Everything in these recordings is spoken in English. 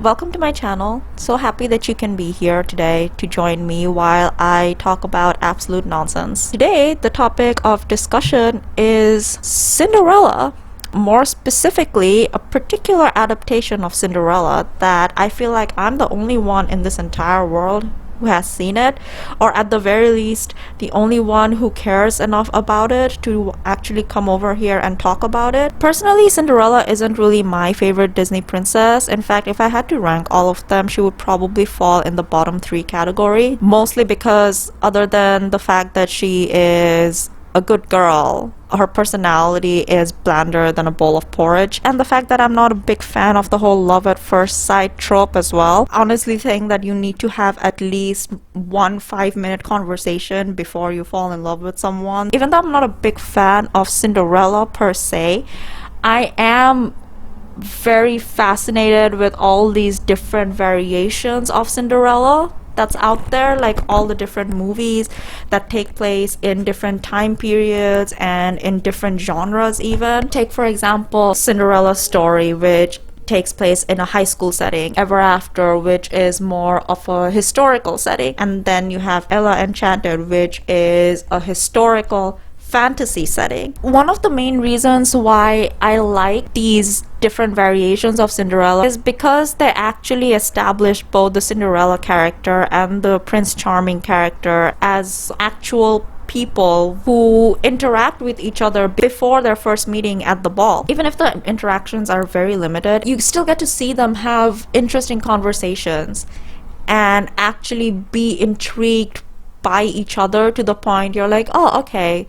Welcome to my channel. So happy that you can be here today to join me while I talk about absolute nonsense. Today, the topic of discussion is Cinderella. More specifically, a particular adaptation of Cinderella that I feel like I'm the only one in this entire world who has seen it, or at the very least the only one who cares enough about it to actually come over here and talk about it. Personally, Cinderella isn't really my favorite Disney princess. In fact, if I had to rank all of them, she would probably fall in the bottom 3 category, mostly because other than the fact that she is a good girl, her personality is blander than a bowl of porridge, and the fact that I'm not a big fan of the whole love at first sight trope as well. Honestly think that you need to have at least one 5-minute conversation before you fall in love with someone. Even though I'm not a big fan of Cinderella per se, I am very fascinated with all these different variations of Cinderella that's out there, like all the different movies that take place in different time periods and in different genres. Even take for example Cinderella's story, which takes place in a high school setting, Ever After, which is more of a historical setting, and then you have Ella Enchanted, which is a historical fantasy setting. One of the main reasons why I like these different variations of Cinderella is because they actually establish both the Cinderella character and the Prince Charming character as actual people who interact with each other before their first meeting at the ball. Even if the interactions are very limited, you still get to see them have interesting conversations and actually be intrigued by each other to the point you're like, oh, okay,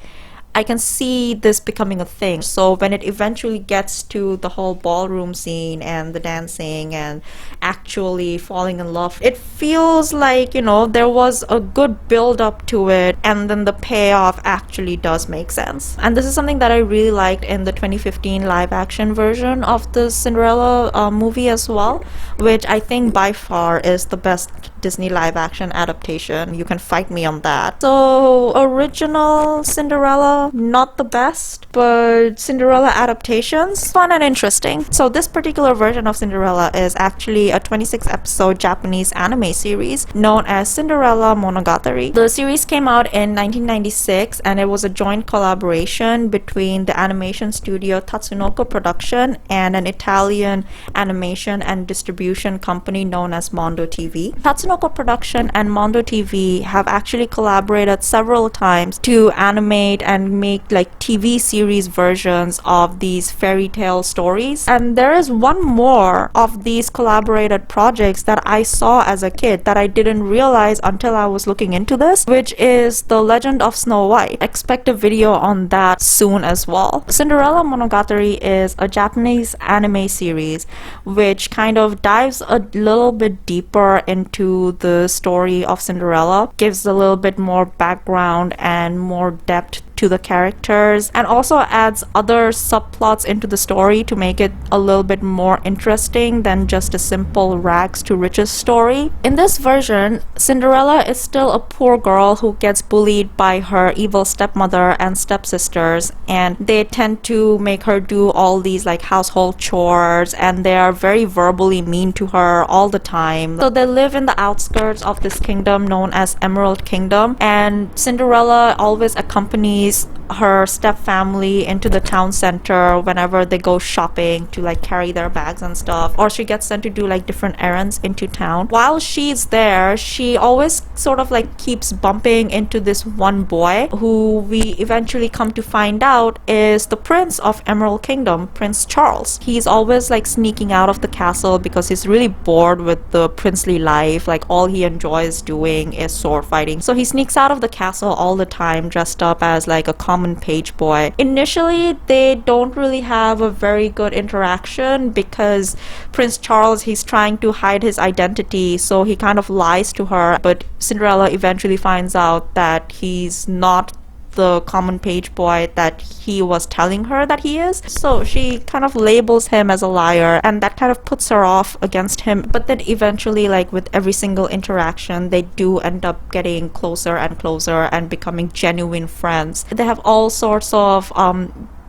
I can see this becoming a thing. So when it eventually gets to the whole ballroom scene and the dancing and actually falling in love, it feels like, you know, there was a good build up to it, and then the payoff actually does make sense. And this is something that I really liked in the 2015 live action version of the Cinderella movie as well, which I think by far is the best Disney live action adaptation. You can fight me on that. So original Cinderella, not the best, but Cinderella adaptations, fun and interesting. So this particular version of Cinderella is actually a 26 episode Japanese anime series known as Cinderella Monogatari. The series came out in 1996 and it was a joint collaboration between the animation studio Tatsunoko Production and an Italian animation and distribution company known as Mondo TV. Tatsunoko Production and Mondo TV have actually collaborated several times to animate and make like TV series versions of these fairy tale stories. And there is one more of these collaborated projects that I saw as a kid that I didn't realize until I was looking into this, which is The Legend of Snow White. Expect a video on that soon as well. Cinderella Monogatari is a Japanese anime series which kind of dives a little bit deeper into the story of Cinderella, gives a little bit more background and more depth to the characters, and also adds other subplots into the story to make it a little bit more interesting than just a simple rags to riches story. In this version, Cinderella is still a poor girl who gets bullied by her evil stepmother and stepsisters, and they tend to make her do all these like household chores, and they are very verbally mean to her all the time. So they live in the outskirts of this kingdom known as Emerald Kingdom, and Cinderella always accompanies her step family into the town center whenever they go shopping to like carry their bags and stuff, or she gets sent to do like different errands into town. While she's there, she always sort of like keeps bumping into this one boy who we eventually come to find out is the prince of Emerald Kingdom, Prince Charles. He's always like sneaking out of the castle because he's really bored with the princely life. Like all he enjoys doing is sword fighting, so he sneaks out of the castle all the time dressed up as like a common page boy. Initially, they don't really have a very good interaction because Prince Charles, he's trying to hide his identity, so he kind of lies to her, but Cinderella eventually finds out that he's not the common page boy that he was telling her that he is. So she kind of labels him as a liar, and that kind of puts her off against him. But then eventually, like with every single interaction, they do end up getting closer and closer and becoming genuine friends. They have all sorts of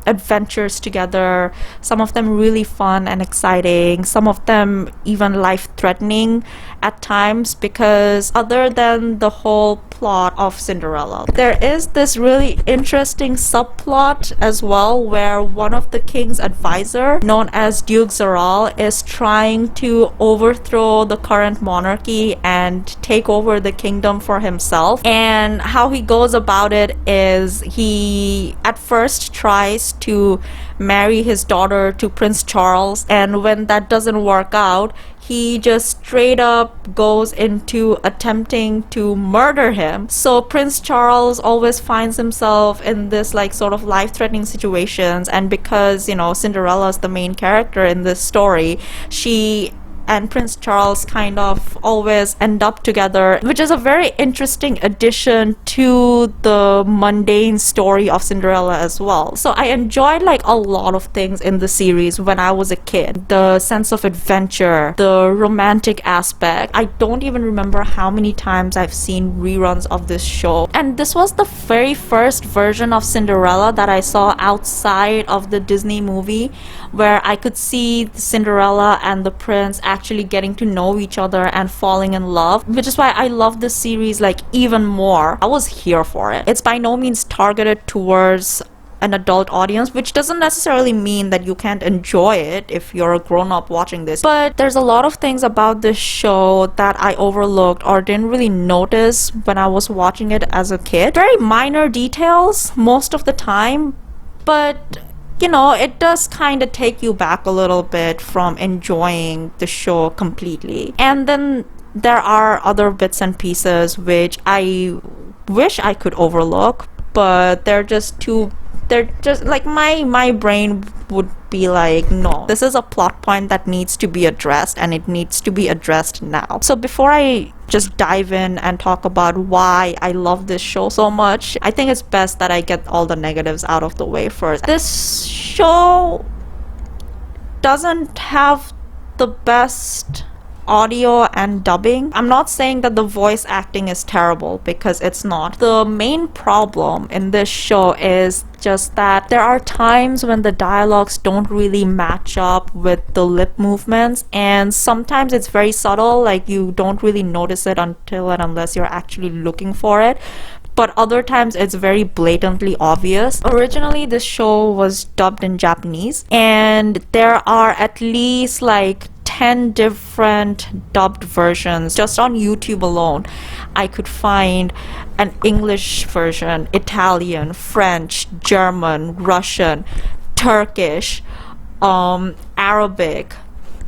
adventures together, some of them really fun and exciting, some of them even life-threatening at times, because other than the whole plot of Cinderella, there is this really interesting subplot as well, where one of the king's advisor, known as Duke Zeral, is trying to overthrow the current monarchy and take over the kingdom for himself. And how he goes about it is he at first tries to marry his daughter to Prince Charles, and when that doesn't work out, he just straight up goes into attempting to murder him. So Prince Charles always finds himself in this like sort of life-threatening situations, and because, you know, Cinderella's the main character in this story, she and Prince Charles kind of always end up together, which is a very interesting addition to the mundane story of Cinderella as well. So I enjoyed like a lot of things in the series when I was a kid. The sense of adventure, the romantic aspect. I don't even remember how many times I've seen reruns of this show. And this was the very first version of Cinderella that I saw outside of the Disney movie, where I could see Cinderella and the prince actually getting to know each other and falling in love, which is why I love this series like even more. I was here for it. It's by no means targeted towards an adult audience, which doesn't necessarily mean that you can't enjoy it if you're a grown-up watching this, but there's a lot of things about this show that I overlooked or didn't really notice when I was watching it as a kid. Very minor details most of the time, but you know, it does kind of take you back a little bit from enjoying the show completely. And then there are other bits and pieces which I wish I could overlook, but they're just like my brain would be like, no, this is a plot point that needs to be addressed, and it needs to be addressed now. So before I just dive in and talk about why I love this show so much, I think it's best that I get all the negatives out of the way first. This show doesn't have the best audio and dubbing. I'm not saying that the voice acting is terrible, because it's not. The main problem in this show is just that there are times when the dialogues don't really match up with the lip movements, and sometimes it's very subtle, like you don't really notice it until and unless you're actually looking for it. But other times it's very blatantly obvious. Originally, this show was dubbed in Japanese, and there are at least like 10 different dubbed versions. Just on YouTube alone, I could find an English version, Italian, French, German, Russian, Turkish, Arabic,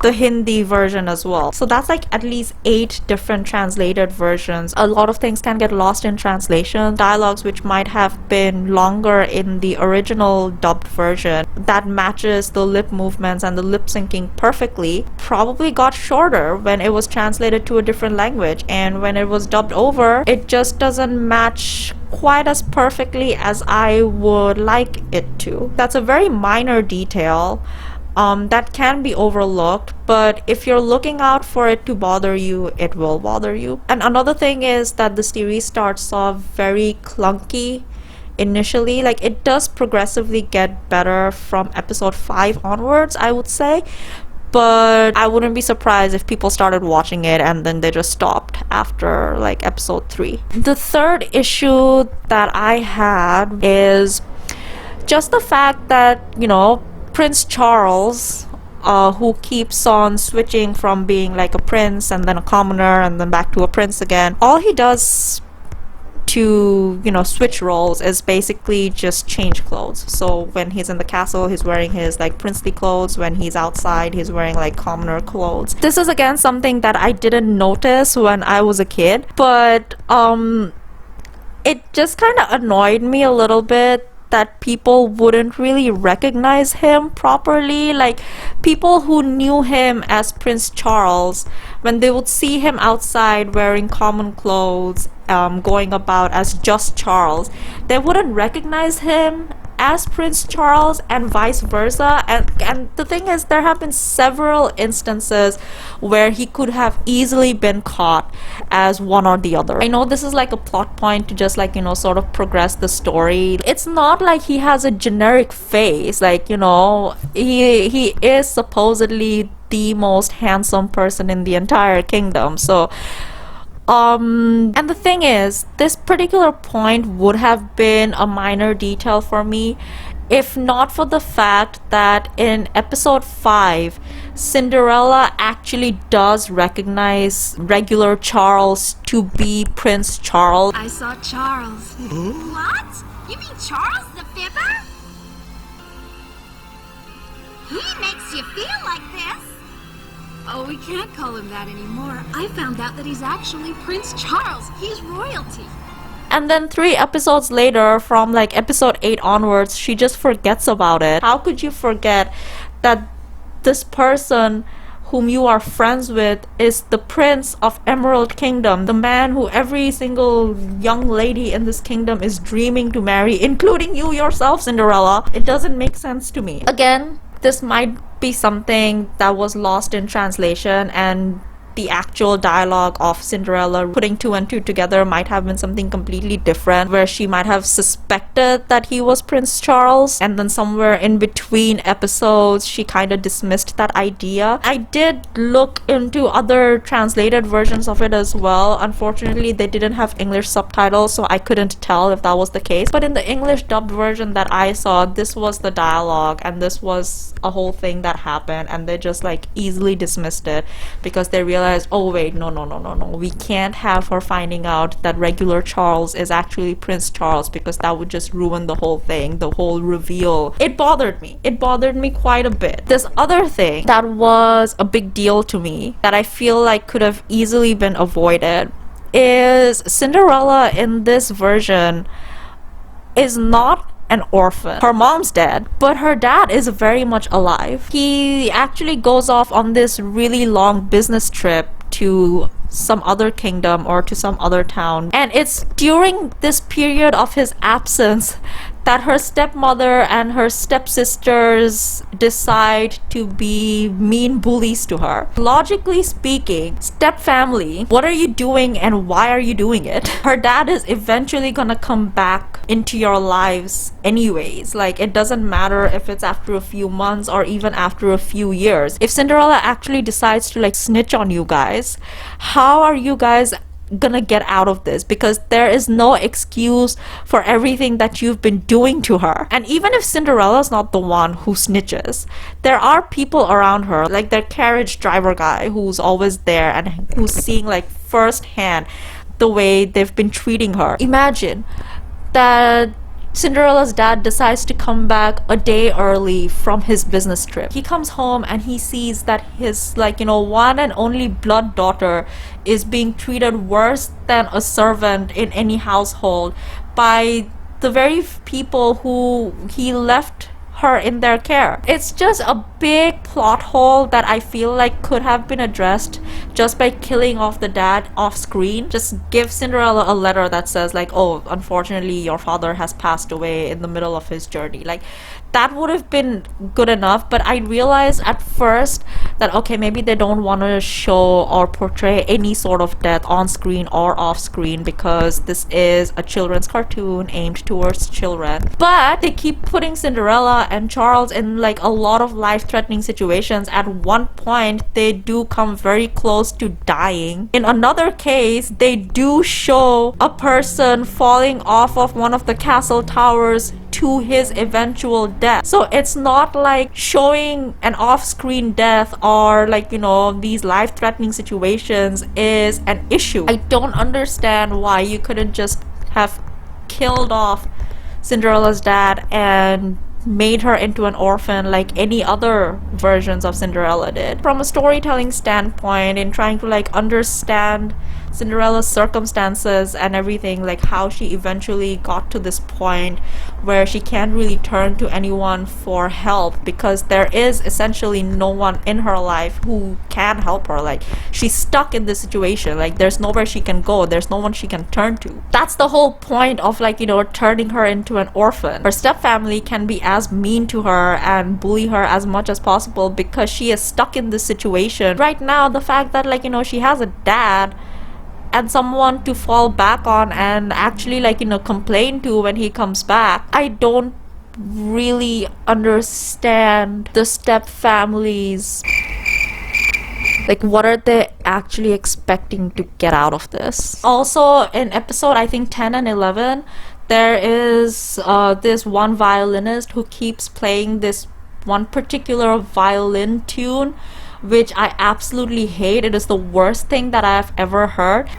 the Hindi version as well. So that's like at least 8 different translated versions. A lot of things can get lost in translation. Dialogues which might have been longer in the original dubbed version that matches the lip movements and the lip syncing perfectly probably got shorter when it was translated to a different language, and when it was dubbed over, it just doesn't match quite as perfectly as I would like it to. That's a very minor detail that can be overlooked, but if you're looking out for it to bother you, it will bother you. And another thing is that the series starts off very clunky initially. Like, it does progressively get better from episode 5 onwards, I would say, but I wouldn't be surprised if people started watching it and then they just stopped after like episode 3. The third issue that I had is just the fact that, you know, Prince Charles, who keeps on switching from being like a prince and then a commoner and then back to a prince again, all he does to, you know, switch roles is basically just change clothes. So when he's in the castle, he's wearing his like princely clothes. When he's outside, he's wearing like commoner clothes. This is again something that I didn't notice when I was a kid, but it just kind of annoyed me a little bit that people wouldn't really recognize him properly. Like, people who knew him as Prince Charles, when they would see him outside wearing common clothes, going about as just Charles, they wouldn't recognize him as Prince Charles and vice versa. And the thing is, there have been several instances where he could have easily been caught as one or the other. I know this is like a plot point to just like, sort of progress the story. It's not like he has a generic face, like, he is supposedly the most handsome person in the entire kingdom. So and the thing is, this particular point would have been a minor detail for me if not for the fact that in episode 5, Cinderella actually does recognize regular Charles to be Prince Charles. I saw Charles. What? You mean Charles the Fibber? He makes you feel like this. Oh, we can't call him that anymore. I found out that he's actually Prince Charles. He's royalty. And then 3 episodes later, from like episode 8 onwards, she just forgets about it. How could you forget that this person whom you are friends with is the Prince of Emerald Kingdom, the man who every single young lady in this kingdom is dreaming to marry, including you yourself, Cinderella? It doesn't make sense to me. Again, this might be something that was lost in translation, and the actual dialogue of Cinderella putting 2 and 2 together might have been something completely different, where she might have suspected that he was Prince Charles, and then somewhere in between episodes she kind of dismissed that idea. I did look into other translated versions of it as well. Unfortunately, they didn't have English subtitles, so I couldn't tell if that was the case. But in the English dubbed version that I saw, this was the dialogue, and this was a whole thing that happened, and they just like easily dismissed it because they realized, oh wait, no, we can't have her finding out that regular Charles is actually Prince Charles, because that would just ruin the whole thing, the whole reveal. It bothered me quite a bit. This other thing that was a big deal to me that I feel like could have easily been avoided is Cinderella in this version is not an orphan. Her mom's dead, but her dad is very much alive. He actually goes off on this really long business trip to some other kingdom or to some other town, and it's during this period of his absence that her stepmother and her stepsisters decide to be mean bullies to her. Logically speaking, step family, what are you doing and why are you doing it? Her dad is eventually gonna come back into your lives anyways. Like, it doesn't matter if it's after a few months or even after a few years. If Cinderella actually decides to like snitch on you guys, how are you guys gonna get out of this? Because there is no excuse for everything that you've been doing to her. And even if Cinderella's not the one who snitches, there are people around her, like their carriage driver guy who's always there and who's seeing like firsthand the way they've been treating her. Imagine that Cinderella's dad decides to come back a day early from his business trip. He comes home and he sees that his one and only blood daughter is being treated worse than a servant in any household by the very people who he left her in their care. It's just a big plot hole that I feel like could have been addressed just by killing off the dad off screen. Just give Cinderella a letter that says like, oh, unfortunately your father has passed away in the middle of his journey. Like, that would have been good enough. But I realized at first that okay, maybe they don't want to show or portray any sort of death on screen or off screen because this is a children's cartoon aimed towards children. But they keep putting Cinderella and Charles in like a lot of life-threatening situations. At one point they do come very close to dying. In another case, they do show a person falling off of one of the castle towers to his eventual death. So it's not like showing an off-screen death or like these life-threatening situations is an issue. I don't understand why you couldn't just have killed off Cinderella's dad and made her into an orphan like any other versions of Cinderella did. From a storytelling standpoint, in trying to like understand Cinderella's circumstances and everything, like how she eventually got to this point where she can't really turn to anyone for help because there is essentially no one in her life who can help her. Like, she's stuck in this situation, like there's nowhere she can go, there's no one she can turn to. That's the whole point of, like, you know, turning her into an orphan. Her stepfamily can be as mean to her and bully her as much as possible because she is stuck in this situation right now. The fact that, like, you know, she has a dad and someone to fall back on and actually, like, you know, complain to when he comes back. I don't really understand the step families. Like, what are they actually expecting to get out of this? Also, in episode, I think 10 and 11, there is this one violinist who keeps playing this one particular violin tune, which I absolutely hate. It is the worst thing that I have ever heard.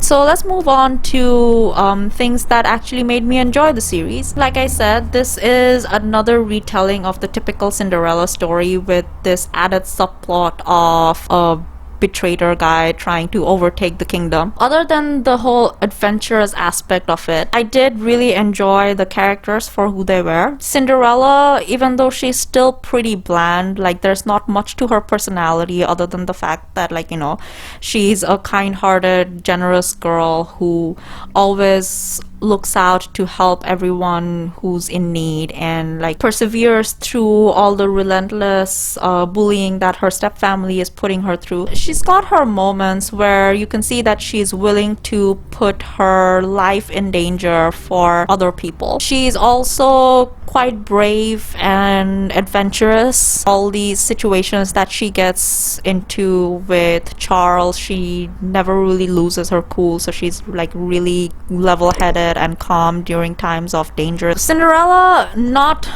So let's move on to things that actually made me enjoy the series. Like I said, this is another retelling of the typical Cinderella story with this added subplot of a betrayer guy trying to overtake the kingdom. Other than the whole adventurous aspect of it, I did really enjoy the characters for who they were. Cinderella, even though she's still pretty bland, like there's not much to her personality other than the fact that, like, you know, she's a kind-hearted, generous girl who always looks out to help everyone who's in need and, like, perseveres through all the relentless bullying that her stepfamily is putting her through. She's got her moments where you can see that she's willing to put her life in danger for other people. She's also quite brave and adventurous. All these situations that she gets into with Charles, she never really loses her cool, so she's, like, really level-headed and calm during times of danger. Cinderella, not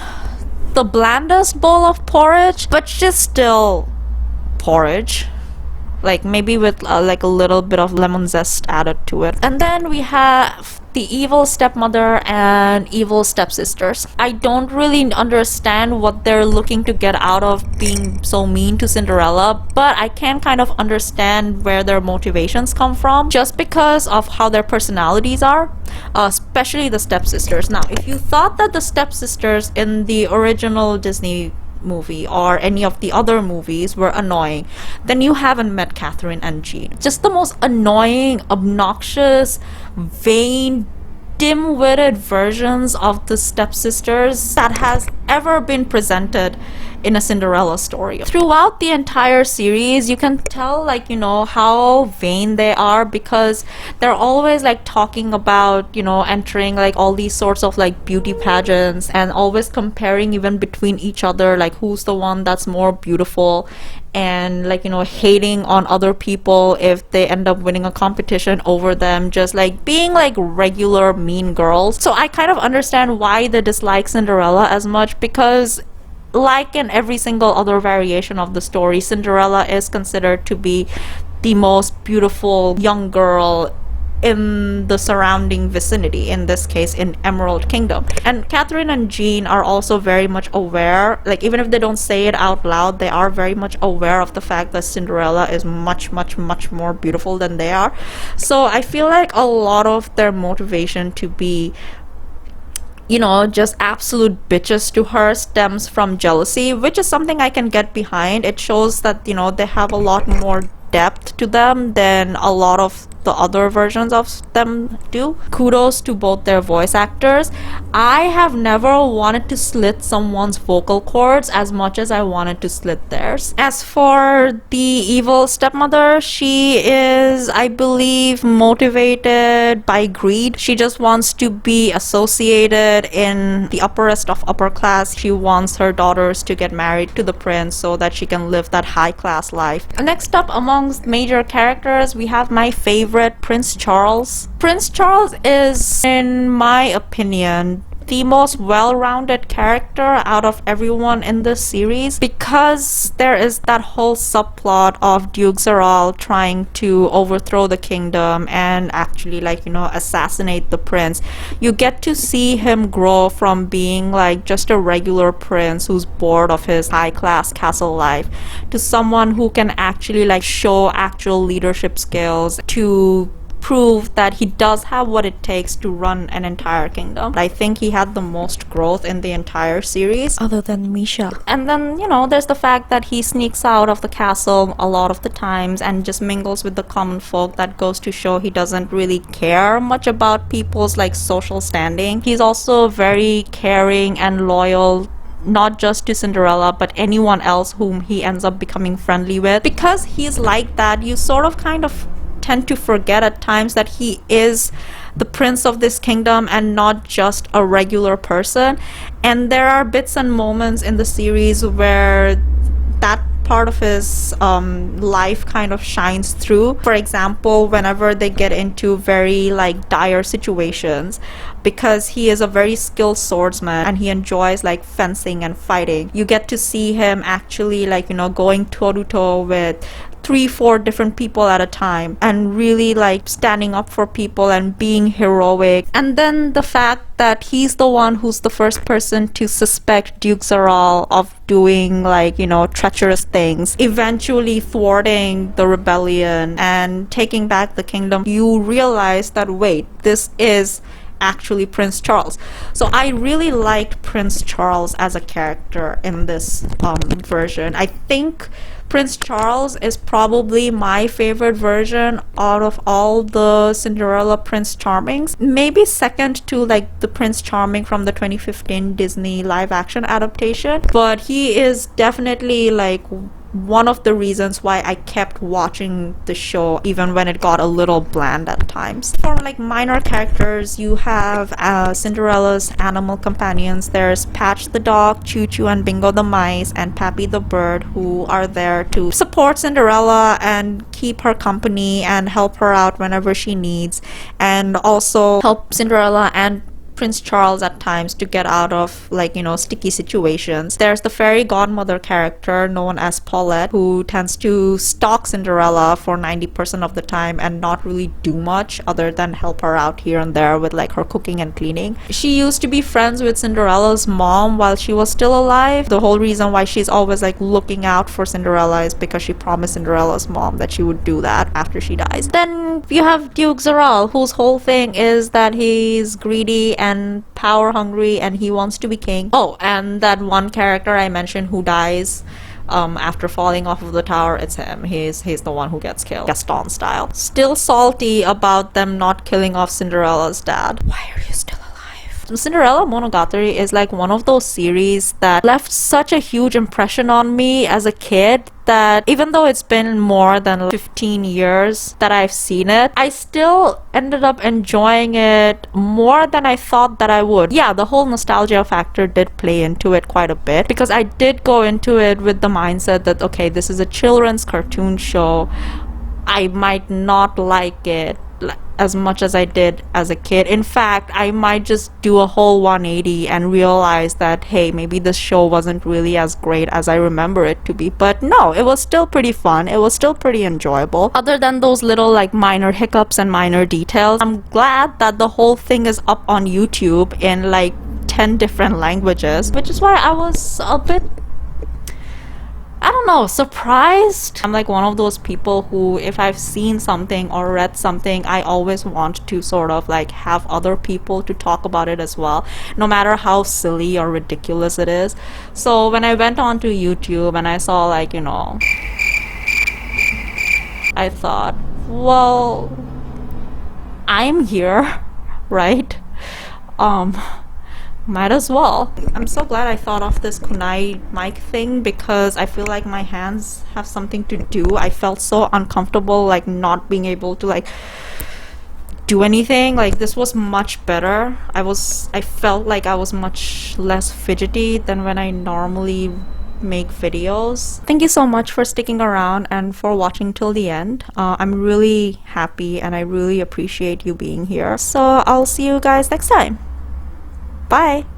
the blandest bowl of porridge, but just still porridge. Like, maybe with like a little bit of lemon zest added to it. And then we have the Evil Stepmother and Evil Stepsisters. I don't really understand what they're looking to get out of being so mean to Cinderella, but I can kind of understand where their motivations come from just because of how their personalities are, especially the Stepsisters. Now, if you thought that the Stepsisters in the original Disney movie or any of the other movies were annoying, then you haven't met Catherine and Jean. Just the most annoying, obnoxious, vain, dim-witted versions of the stepsisters that has ever been presented in a Cinderella story. Throughout the entire series, you can tell, like, you know, how vain they are because they're always, like, talking about, you know, entering, like, all these sorts of, like, beauty pageants and always comparing even between each other, like, who's the one that's more beautiful, and, like, you know, hating on other people if they end up winning a competition over them, just, like, being, like, regular mean girls. So I kind of understand why they dislike Cinderella as much, because like in every single other variation of the story, Cinderella is considered to be the most beautiful young girl in the surrounding vicinity, in this case in Emerald Kingdom. And Catherine and Jean are also very much aware, like, even if they don't say it out loud, they are very much aware of the fact that Cinderella is much more beautiful than they are. So I feel like a lot of their motivation to be, you know, just absolute bitches to her stems from jealousy, which is something I can get behind. It shows that, you know, they have a lot more depth to them than a lot of the other versions of them do. Kudos to both their voice actors. I have never wanted to slit someone's vocal cords as much as I wanted to slit theirs. As for the Evil Stepmother, she is, I believe, motivated by greed. She just wants to be associated in the upperest of upper class. She wants her daughters to get married to the prince so that she can live that high class life. Next up amongst major characters, we have my favorite, Prince Charles. Prince Charles is, in my opinion, the most well-rounded character out of everyone in this series, because there is that whole subplot of Duke Zeral trying to overthrow the kingdom and actually assassinate the prince. You get to see him grow from being just a regular prince who's bored of his high-class castle life to someone who can actually show actual leadership skills to prove that he does have what it takes to run an entire kingdom. I think he had the most growth in the entire series, other than Misha. And then, there's the fact that he sneaks out of the castle a lot of the times and just mingles with the common folk. That goes to show he doesn't really care much about people's social standing. He's also very caring and loyal, not just to Cinderella, but anyone else whom he ends up becoming friendly with. Because he's like that, you sort of kind of tend to forget at times that he is the prince of this kingdom and not just a regular person. And there are bits and moments in the series where that part of his life kind of shines through. For example, whenever they get into very dire situations, because he is a very skilled swordsman and he enjoys fencing and fighting, you get to see him actually going toe to toe with 3-4 different people at a time and really standing up for people and being heroic. And then the fact that he's the one who's the first person to suspect Duke Zeral of doing treacherous things, eventually thwarting the rebellion and taking back the kingdom. You realize that, wait, this is actually Prince Charles. So I really liked Prince Charles as a character in this version. I think Prince Charles is probably my favorite version out of all the Cinderella Prince Charmings. Maybe second to the Prince Charming from the 2015 Disney live action adaptation. But he is definitely one of the reasons why I kept watching the show even when it got a little bland at times. For minor characters, you have Cinderella's animal companions. There's Patch the dog, Choo Choo and Bingo the mice, and Pappy the bird, who are there to support Cinderella and keep her company and help her out whenever she needs, and also help Cinderella and Prince Charles at times to get out of sticky situations. There's the fairy godmother character known as Paulette, who tends to stalk Cinderella for 90% of the time and not really do much other than help her out here and there with her cooking and cleaning. She used to be friends with Cinderella's mom while she was still alive. The whole reason why she's always looking out for Cinderella is because she promised Cinderella's mom that she would do that after she dies. Then you have Duke Zeral, whose whole thing is that he's greedy and power hungry and he wants to be king. Oh, and that one character I mentioned who dies after falling off of the tower, it's him. He's the one who gets killed, Gaston style. Still salty about them not killing off Cinderella's dad. Why are you still alive? Cinderella Monogatari is one of those series that left such a huge impression on me as a kid that even though it's been more than 15 years that I've seen it, I still ended up enjoying it more than I thought that I would. Yeah, the whole nostalgia factor did play into it quite a bit, because I did go into it with the mindset that, okay, this is a children's cartoon show. I might not like it as much as I did as a kid. In fact, I might just do a whole 180 and realize that, hey, maybe this show wasn't really as great as I remember it to be. But no, it was still pretty fun. It was still pretty enjoyable. Other than those little minor hiccups and minor details, I'm glad that the whole thing is up on YouTube in 10 different languages, which is why I was a bit, I don't know, surprised. I'm one of those people who, if I've seen something or read something, I always want to sort of have other people to talk about it as well, no matter how silly or ridiculous it is. So when I went onto YouTube and I saw I thought, well, I'm here, right? Might as well. I'm so glad I thought of this kunai mic thing, because I feel like my hands have something to do. I felt so uncomfortable not being able to do anything. This was much better. I felt like I was much less fidgety than when I normally make videos. Thank you so much for sticking around and for watching till the end. I'm really happy and I really appreciate you being here. So I'll see you guys next time. Bye!